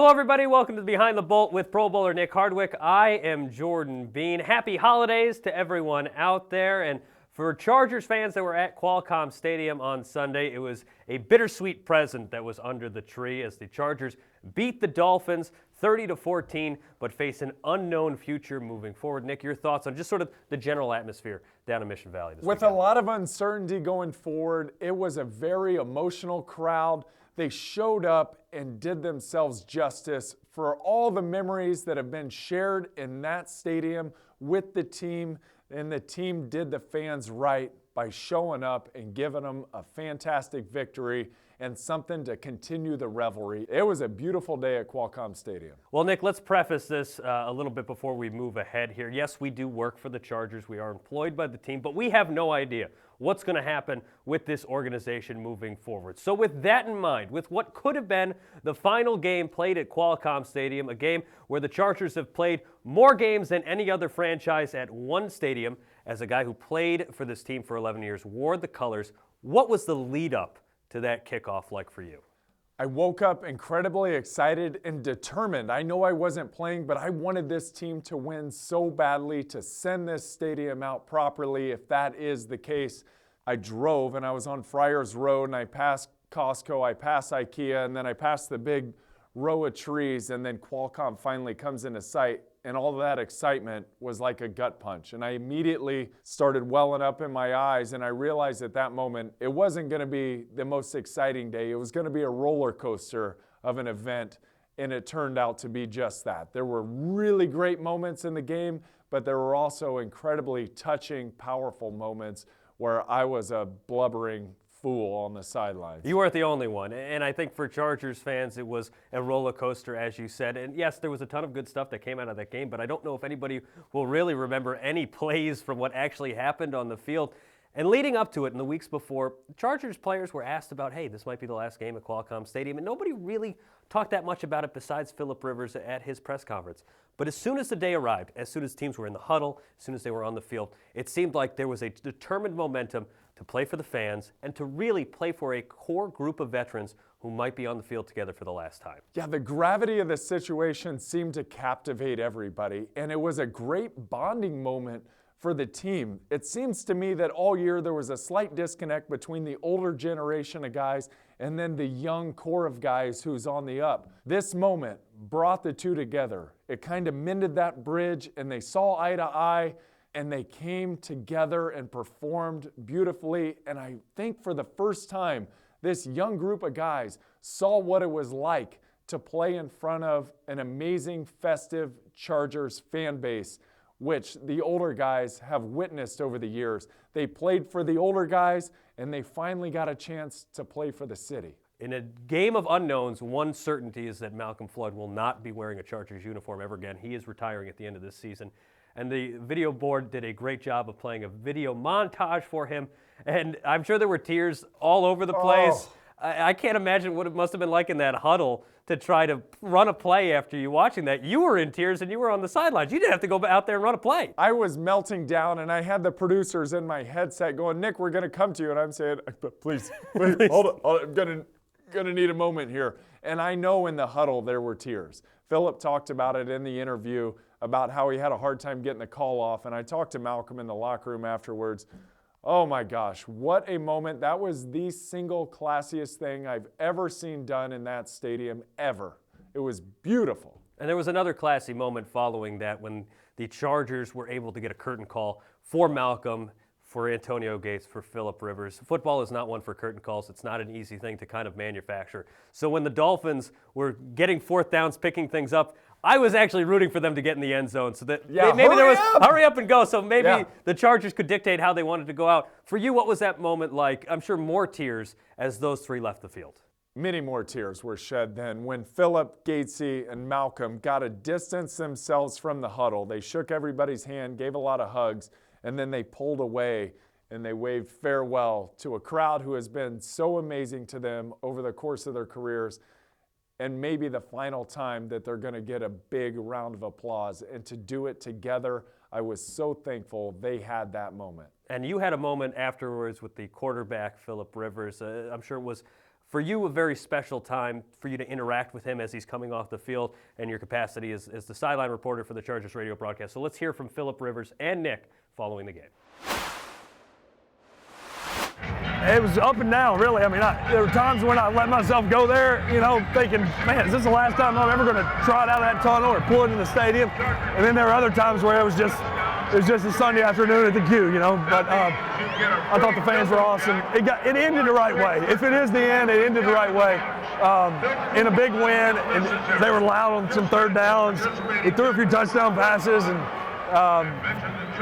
Hello, everybody. Welcome to Behind the Bolt with Pro Bowler Nick Hardwick. I am Jordan Bean. Happy holidays to everyone out there. And for Chargers fans that were at Qualcomm Stadium on Sunday, it was a bittersweet present that was under the tree as the Chargers beat the Dolphins 30-14, but face an unknown future moving forward. Nick, your thoughts on just sort of the general atmosphere down in Mission Valley this With weekend? a lot of uncertainty going forward, it was a very emotional crowd. They showed up and did themselves justice for all the memories that have been shared in that stadium with the team, and the team did the fans right by showing up and giving them a fantastic victory and something to continue the revelry. It was a beautiful day at Qualcomm Stadium. Well, Nick, let's preface this a little bit before we move ahead here. Yes, we do work for the Chargers. We are employed by the team, but we have no idea what's going to happen with this organization moving forward. So with that in mind, with what could have been the final game played at Qualcomm Stadium, a game where the Chargers have played more games than any other franchise at one stadium, as a guy who played for this team for 11 years, wore the colors, what was the lead up to that kickoff like for you? I woke up incredibly excited and determined. I know I wasn't playing, but I wanted this team to win so badly, to send this stadium out properly. If that is the case, I drove and I was on Friars Road and I passed Costco, I passed IKEA, and then I passed the big row of trees, and then Qualcomm finally comes into sight. And all of that excitement was like a gut punch. And I immediately started welling up in my eyes, and I realized at that moment it wasn't going to be the most exciting day. It was going to be a roller coaster of an event, and it turned out to be just that. There were really great moments in the game, but there were also incredibly touching, powerful moments where I was a blubbering fool on the sidelines. You weren't the only one, and I think for Chargers fans it was a roller coaster, as you said. And yes, there was a ton of good stuff that came out of that game, but I don't know if anybody will really remember any plays from what actually happened on the field. And leading up to it in the weeks before, Chargers players were asked about, hey, this might be the last game at Qualcomm Stadium, and nobody really talked that much about it besides Philip Rivers at his press conference. But as soon as the day arrived, as soon as teams were in the huddle, as soon as they were on the field, it seemed like there was a determined momentum to play for the fans and to really play for a core group of veterans who might be on the field together for the last time. Yeah, the gravity of the situation seemed to captivate everybody, and it was a great bonding moment for the team. It seems to me that all year there was a slight disconnect between the older generation of guys and then the young core of guys who's on the up. This moment brought the two together. It kind of mended that bridge, and they saw eye to eye, and they came together and performed beautifully. And I think for the first time, this young group of guys saw what it was like to play in front of an amazing, festive Chargers fan base, which the older guys have witnessed over the years. They played for the older guys, and they finally got a chance to play for the city. In a game of unknowns, one certainty is that Malcom Floyd will not be wearing a Chargers uniform ever again. He is retiring at the end of this season. And the video board did a great job of playing a video montage for him. And I'm sure there were tears all over the place. I can't imagine what it must have been like in that huddle to try to run a play after you watching that. You were in tears and you were on the sidelines. You didn't have to go out there and run a play. I was melting down, and I had the producers in my headset going, Nick, we're going to come to you. And I'm saying, please, hold on. I'm going to need a moment here. And I know in the huddle there were tears. Philip talked about it in the interview about how he had a hard time getting the call off. And I talked to Malcom in the locker room afterwards. Oh my gosh, what a moment. That was the single classiest thing I've ever seen done in that stadium, ever. It was beautiful. And there was another classy moment following that when the Chargers were able to get a curtain call for Malcom, for Antonio Gates, for Philip Rivers. Football is not one for curtain calls. It's not an easy thing to kind of manufacture. So when the Dolphins were getting fourth downs, picking things up, I was actually rooting for them to get in the end zone so that maybe there was hurry up and go. So maybe the Chargers could dictate how they wanted to go out. For you, what was that moment like? I'm sure more tears as those three left the field. Many more tears were shed then when Philip, Gatesy, and Malcom got to distance themselves from the huddle. They shook everybody's hand, gave a lot of hugs, and then they pulled away and they waved farewell to a crowd who has been so amazing to them over the course of their careers, and maybe the final time that they're going to get a big round of applause. And to do it together, I was so thankful they had that moment. And you had a moment afterwards with the quarterback, Philip Rivers. I'm sure it was for you, a very special time for you to interact with him as he's coming off the field and your capacity as the sideline reporter for the Chargers radio broadcast. So let's hear from Philip Rivers and Nick following the game. It was up and down, really. I mean, there were times when I let myself go there, thinking, man, is this the last time I'm ever going to trot out of that tunnel or pull into the stadium? And then there were other times where it was just a Sunday afternoon at the Q, But I thought the fans were awesome. It ended the right way. If it is the end, it ended the right way. In a big win, and they were loud on some third downs. He threw a few touchdown passes, and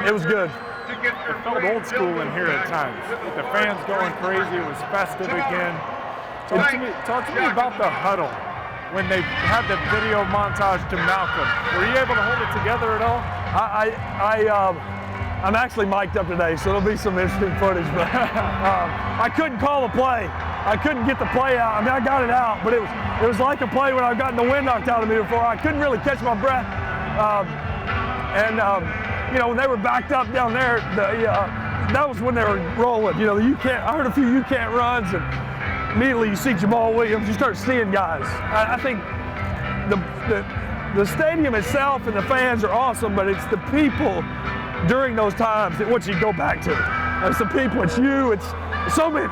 it was good. It felt old school in here at times. The fans going crazy. It was festive again. Talk to me about the huddle when they had the video montage to Malcom. Were you able to hold it together at all? I'm actually mic'd up today, so there'll be some interesting footage. But I couldn't call the play. I couldn't get the play out. I mean, I got it out, but it was like a play when I've gotten the wind knocked out of me before. I couldn't really catch my breath. When they were backed up down there, that was when they were rolling. I heard a few you can't runs, and immediately you see Jamal Williams, you start seeing guys. I think the stadium itself and the fans are awesome, but it's the people during those times that once you go back to. It's the people, it's you, it's so many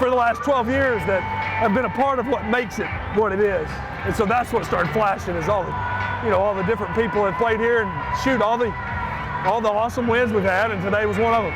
for the last 12 years that have been a part of what makes it what it is. And so that's what started flashing is all the different people that played here, and shoot, all the awesome wins we've had, and today was one of them.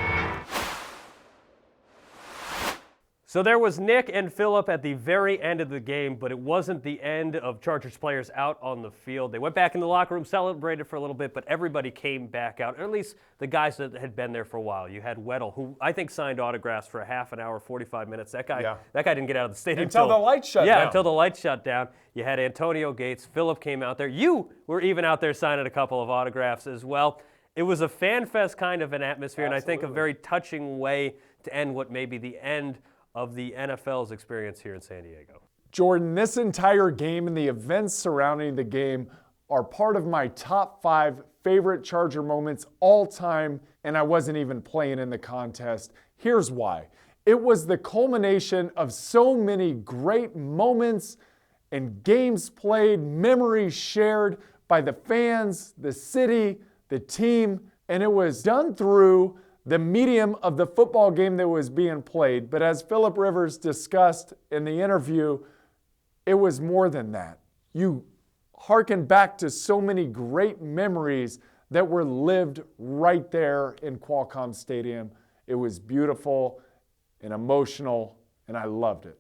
So there was Nick and Philip at the very end of the game, but it wasn't the end of Chargers players out on the field. They went back in the locker room, celebrated for a little bit, but everybody came back out, or at least the guys that had been there for a while. You had Weddle, who I think signed autographs for a half an hour, 45 minutes. That guy didn't get out of the stadium until the lights shut down. Yeah, until the lights shut down. You had Antonio Gates. Philip came out there. You were even out there signing a couple of autographs as well. It was a fan fest kind of an atmosphere, and I think a very touching way to end what may be the end of the NFL's experience here in San Diego. Jordan, this entire game and the events surrounding the game are part of my top 5 favorite Charger moments all time, and I wasn't even playing in the contest. Here's why. It was the culmination of so many great moments and games played, memories shared by the fans, the city, the team, and it was done through the medium of the football game that was being played. But as Philip Rivers discussed in the interview, it was more than that. You hearken back to so many great memories that were lived right there in Qualcomm Stadium. It was beautiful and emotional, and I loved it.